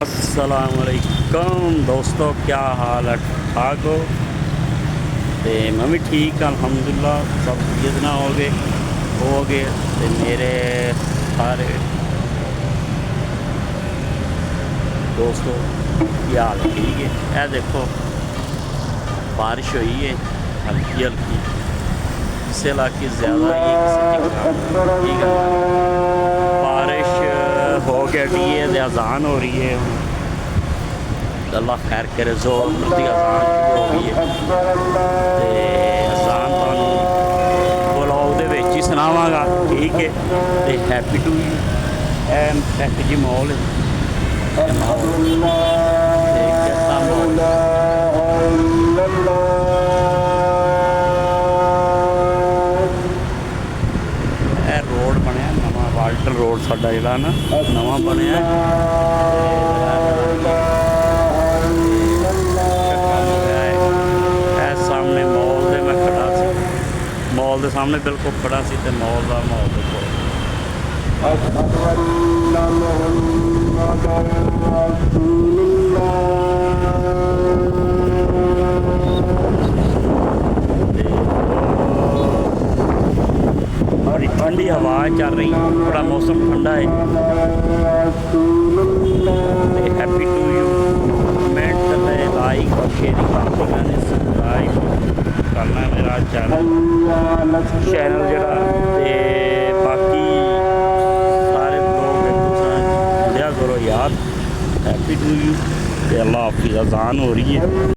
अस्सलामुअलैकुम दोस्तों, क्या हाल है? ठाक हो? तो मैं भी ठीक अल्हम्दुलिल्लाह। सब जितना हो गए तो मेरे सारे दोस्तों क्या हाल है? ठीक है। यह देखो बारिश हुई है हल्की हल्की, इससे इलाके ज़्यादा ही ठीक है। बारिश हो गया है, अजान हो रही है। अल्लाह खैर करे, जोर की अजान शुरू हो गई है। तो अजान तुहानू ब्लॉग दे विच ही सुनावांगा, ठीक है। तो हैप्पी टू यू एंड पैक जी मॉल रोड बनया नवा, वाल्टर रोड साडा जिहड़ा ना नवा बनया। सामने मॉल दे मैं खड़ा सी, मॉल दे सामने बिल्कुल खड़ा सी, ते मॉल दा माहौल देखो। बड़ी ठंडी हवा चल रही, बड़ा मौसम ठंडा है। Happy to you comment like और शेयरिंग करना, सब्सक्राइब करना मेरा चैनल जरा। बाकी सारे लोग एक दूसरे जुड़िया करो यार। Happy to you. अल्लाह हाफिज़। अजान हो रही है।